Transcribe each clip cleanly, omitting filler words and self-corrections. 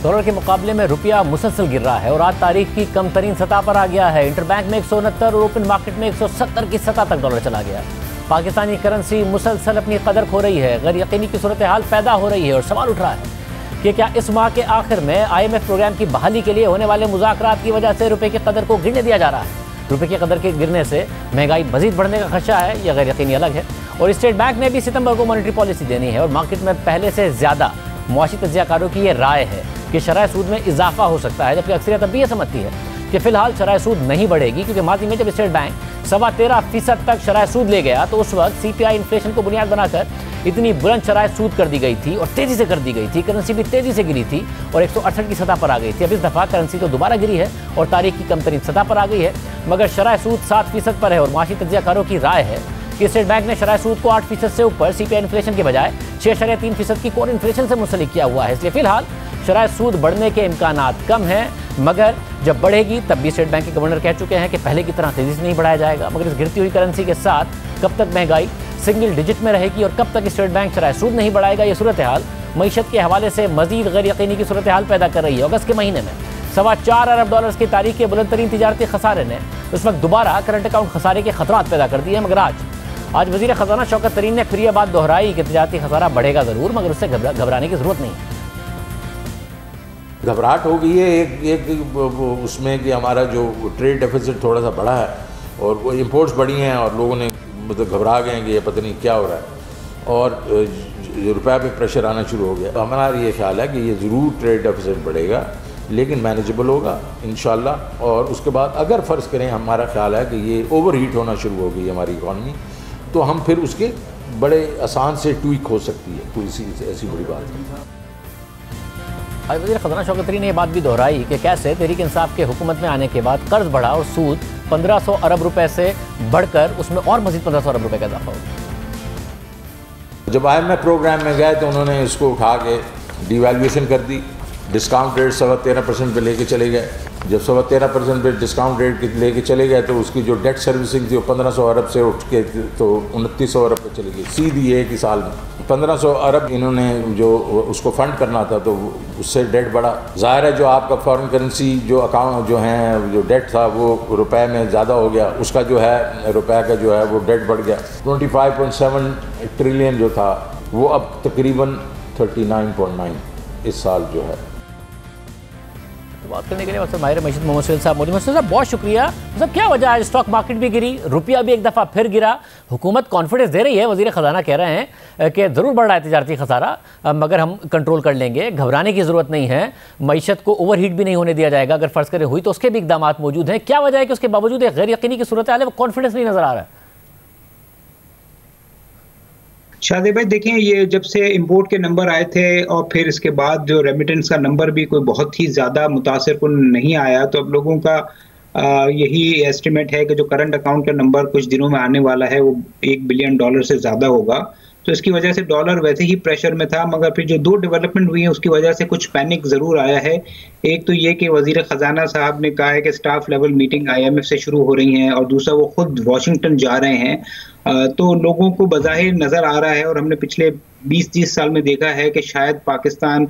Dollar के मुकाबले में रुपया मुसलसल गिर रहा है और आज तारीख की कम तरीन सतह पर आ गया है। इंटरबैंक में 169 और ओपन मार्केट में 170 की सतह तक डॉलर चला गया। पाकिस्तानी करेंसी मुसलसल अपनी कदर खो रही है। गैर यकीनी की सूरत हाल पैदा हो रही है और सवाल उठ रहा है कि क्या इस माह के आखिर में IMF प्रोग्राम की बहाली के लिए होने वाले मुज़ाकरात की वजह से रुपये की कदर को गिरने दिया जा रहा है। रुपये की कदर के गिरने से महंगाई मजीद बढ़ने का खदशा है, यह गैर यकीनी अलग है। और स्टेट बैंक ने भी सितंबर को मॉनेटरी पॉलिसी देनी है और मार्केट में पहले से ज़्यादा मुआशी तज्ज़ियाकारों की ये राय है कि शरह सूद में इजाफा हो सकता है, जबकि अक्सरियत अब भी ये समझती है कि फिलहाल शरह सूद नहीं बढ़ेगी, क्योंकि माजी में जब स्टेट बैंक 13.25% तक शरह सूद ले गया तो उस वक्त CPI इन्फ्लेशन को बुनियाद बनाकर इतनी बुलंद शरह सूद कर दी गई थी और तेज़ी से कर दी गई थी। करेंसी भी तेज़ी से गिरी थी और 168 की सतह पर आ गई थी। अब इस दफ़ा करेंसी तो दोबारा गिरी है और तारीख की कम तरीन सतह पर आ गई है, मगर शरह सूद 7% पर है और मुआशी तज्ज़ियाकारों की राय है कि स्टेट बैंक ने शरह सूद को 8% से ऊपर CPI इन्फ्लेशन के बजाय 6.3% की कोर इन्फ्लेशन से मुंसलिक किया हुआ है। इसलिए फिलहाल शरह सूद बढ़ने के इम्कानात कम हैं, मगर जब बढ़ेगी तब भी स्टेट बैंक के गवर्नर कह चुके हैं कि पहले की तरह तेज़ी से नहीं बढ़ाया जाएगा। मगर इस गिरती हुई करेंसी के साथ कब तक महंगाई सिंगल डिजिट में रहेगी और कब तक स्टेट बैंक शरह सूद नहीं बढ़ाएगा, ये सूरत हाल मईशत के हवाले से मजीद गैर यकीनी की सूरत हाल पैदा कर रही है। अगस्त के महीने में $4.25 अरब की तारीख के बुलंद तरीन तिजारती खसारे ने उस वक्त दोबारा करंट अकाउंट खसारे के खतरात पैदा कर दिए हैं। मगर आज वज़ीर ख़ज़ाना शौकत तरीन ने फिर यह बात दोहराई कि तिजारती खसारा बढ़ेगा ज़रूर, मगर उससे घबराने की ज़रूरत नहीं है। घबराहट हो गई है एक उसमें कि हमारा जो ट्रेड डेफिसिट थोड़ा सा बढ़ा है और वो इंपोर्ट्स बढ़ी हैं और लोगों ने मतलब घबरा गए हैं कि ये पता नहीं क्या हो रहा है और रुपये पे प्रेशर आना शुरू हो गया। तो हमारा ये ख्याल है कि ये ज़रूर ट्रेड डेफिसिट बढ़ेगा, लेकिन मैनेजेबल होगा इंशाल्लाह। और उसके बाद अगर फ़र्ज़ करें हमारा ख्याल है कि ये ओवर हीट होना शुरू हो गई हमारी इकॉनमी, तो हम फिर उसके बड़े आसान से ट्वीक हो सकती है। कोई ऐसी बड़ी बात नहीं। आज वज़ीर ख़ज़ाना शौकत तरीन ने यह बात भी दोहराई कि कैसे तहरीक इंसाफ के हुकूमत में आने के बाद कर्ज बढ़ा और सूद 1500 अरब रुपए से बढ़कर उसमें और मज़ीद 1500 अरब रुपए का इजाफा हो गया। जब IMF प्रोग्राम में गए तो उन्होंने इसको उठा के डिवैल्यूएशन कर दी, डिस्काउंट रेट 13.25% पे लेके चले गए। जब 13.25% पे डिस्काउंट रेट लेके चले गए तो उसकी जो डेट सर्विसिंग थी वो 1500 अरब से उठ के तो 2900 अरब पे चली गई सीधी एक ही साल में। 1500 अरब इन्होंने जो उसको फंड करना था तो उससे डेट बढ़ा। ज़ाहिर है जो आपका फॉरेन करेंसी जो अकाउंट जो हैं जो डेट था वो रुपए में ज़्यादा हो गया, उसका जो है रुपए का जो है वो डेट बढ़ गया। 25.7 ट्रिलियन जो था वो अब तकरीबन 39.9 इस साल जो है। बात करने के लिए मतलब माहिर मईशत मोहम्मद सुहेल साहब मौजूद। मोहम्मद साहब बहुत शुक्रिया। मतलब क्या वजह है स्टॉक मार्केट भी गिरी, रुपया भी एक दफ़ा फिर गिरा, हुकूमत कॉन्फिडेंस दे रही है, वज़ीर ख़ज़ाना कह रहे हैं कि ज़रूर बढ़ रहा है तिजारती खसारा मगर हम कंट्रोल कर लेंगे, घबराने की ज़रूरत नहीं है, मईशत को ओवरहीट भी नहीं होने दिया जाएगा, अगर फ़र्ज़ करें हुई तो उसके भी इक़दाम मौजूद हैं। क्या वजह है कि उसके बावजूद एक गैर यकीनी की सूरत हाल है, वो कॉन्फिडेंस नहीं नज़र आ रहा है? शादी भाई देखें, ये जब से इंपोर्ट के नंबर आए थे और फिर इसके बाद जो रेमिटेंस का नंबर भी कोई बहुत ही ज़्यादा मुतासिरकुन नहीं आया, तो अब लोगों का यही एस्टिमेट है कि जो करंट अकाउंट का नंबर कुछ दिनों में आने वाला है वो $1 बिलियन से ज़्यादा होगा। तो इसकी वजह से डॉलर वैसे ही प्रेशर में था, मगर फिर जो दो डेवलपमेंट हुई है उसकी वजह से कुछ पैनिक ज़रूर आया है। एक तो ये कि वज़ीर ख़ज़ाना साहब ने कहा है कि स्टाफ लेवल मीटिंग IMF से शुरू हो रही हैं और दूसरा वो खुद वाशिंगटन जा रहे हैं। तो लोगों को बज़ाहिर नज़र आ रहा है और हमने पिछले 20-30 साल में देखा है कि शायद पाकिस्तान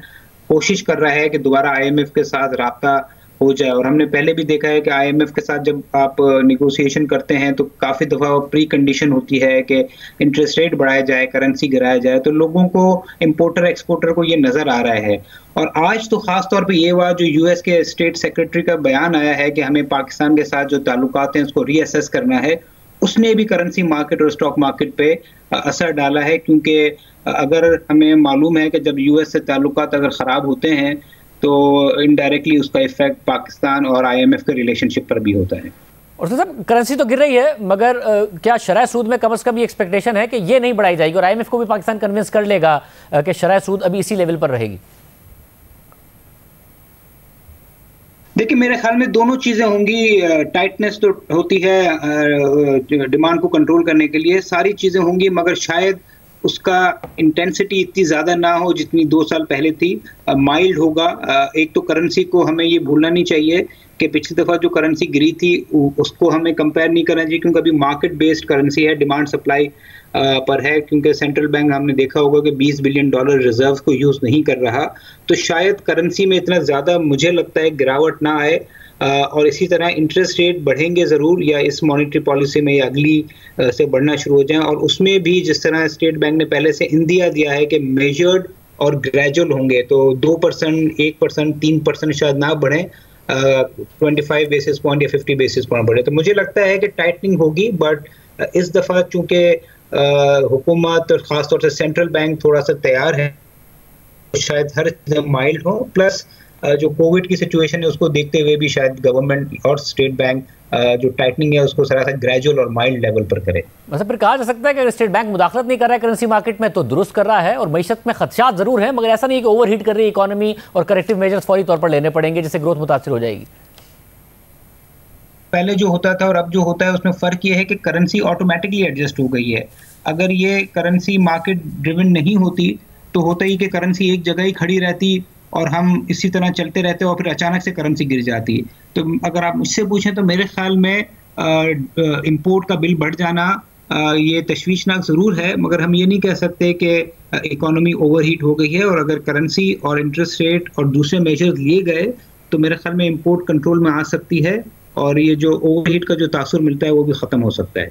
कोशिश कर रहा है कि दोबारा IMF के साथ राब्ता हो जाए। और हमने पहले भी देखा है कि IMF के साथ जब आप निगोशिएशन करते हैं तो काफ़ी दफ़ा प्री कंडीशन होती है कि इंटरेस्ट रेट बढ़ाया जाए, करेंसी गिराया जाए। तो लोगों को, इंपोर्टर एक्सपोर्टर को ये नज़र आ रहा है। और आज तो ख़ास तौर पे ये हुआ जो US के स्टेट सेक्रेटरी का बयान आया है कि हमें पाकिस्तान के साथ जो ताल्लुकात हैं उसको रीअसेस करना है, उसने भी करेंसी मार्केट और स्टॉक मार्केट पे असर डाला है। क्योंकि अगर हमें मालूम है कि जब US से ताल्लुकात अगर ख़राब होते हैं तो इनडायरेक्टली उसका इफेक्ट पाकिस्तान और IMF के रिलेशनशिप पर भी होता है। और साहब करेंसी तो गिर रही है, मगर क्या शरह सूद में कम से कम ये एक्सपेक्टेशन है कि ये नहीं बढ़ाई जाएगी और IMF को भी पाकिस्तान कन्विंस कर लेगा कि शरह सूद अभी इसी लेवल पर रहेगी? देखिए, मेरे ख्याल में दोनों चीज़ें होंगी। टाइटनेस तो होती है डिमांड को कंट्रोल करने के लिए, सारी चीज़ें होंगी, मगर शायद उसका इंटेंसिटी इतनी ज़्यादा ना हो जितनी 2 साल पहले थी। माइल्ड होगा। एक तो करेंसी को हमें ये भूलना नहीं चाहिए कि पिछली दफ़ा जो करेंसी गिरी थी उसको हमें कंपेयर नहीं करना चाहिए, क्योंकि अभी मार्केट बेस्ड करेंसी है, डिमांड सप्लाई पर है, क्योंकि सेंट्रल बैंक हमने देखा होगा कि $20 बिलियन रिजर्व को यूज़ नहीं कर रहा, तो शायद करेंसी में इतना ज़्यादा मुझे लगता है गिरावट ना आए। और इसी तरह इंटरेस्ट रेट बढ़ेंगे ज़रूर, या इस मॉनेटरी पॉलिसी में या अगली से बढ़ना शुरू हो जाएं, और उसमें भी जिस तरह स्टेट बैंक ने पहले से इंदिया दिया है कि मेजर्ड और ग्रेजुअल होंगे, तो 2%, 1%, 3% शायद ना बढ़े, 25 बेसिस पॉइंट या 50 बेसिस पॉइंट बढ़े। तो मुझे लगता है कि टाइटनिंग होगी, बट इस दफ़ा चूंकि हुकूमत और ख़ासतौर से सेंट्रल बैंक थोड़ा सा तैयार है, शायद हर चीज़ माइल्ड हो, प्लस जो कोविड की सिचुएशन है उसको देखते हुए भी शायद गवर्नमेंट और स्टेट बैंक जो टाइटनिंग है उसको थोड़ा सा ग्रेजुअल और माइल्ड लेवल पर करे। मतलब फिर कहा जा सकता है कि अगर स्टेट बैंक मुदाखलत नहीं कर रहा है करेंसी मार्केट में तो दुरुस्त कर रहा है, और मईशत में खदशात जरूर है, मगर ऐसा नहीं है कि ओवरहीट कर रही है इकोनॉमी और करेक्टिव मेजर्स फौरी तौर पर लेने पड़ेंगे जिससे ग्रोथ मुतासिर हो जाएगी। पहले जो होता था और अब जो होता है उसमें फ़र्क ये है कि करेंसी ऑटोमेटिकली एडजस्ट हो गई है। अगर ये करेंसी मार्केट ड्रिवन नहीं होती तो होता ही कि करेंसी एक जगह ही खड़ी रहती और हम इसी तरह चलते रहते और फिर अचानक से करेंसी गिर जाती। तो अगर आप मुझसे पूछें तो मेरे ख्याल में इंपोर्ट का बिल बढ़ जाना ये तशवीशनाक ज़रूर है, मगर हम ये नहीं कह सकते कि इकोनॉमी ओवरहीट हो गई है। और अगर करेंसी और इंटरेस्ट रेट और दूसरे मेजर्स लिए गए तो मेरे ख्याल में इंपोर्ट कंट्रोल में आ सकती है, और ये जो ओवरहीट का जो तासुर मिलता है वो भी ख़त्म हो सकता है।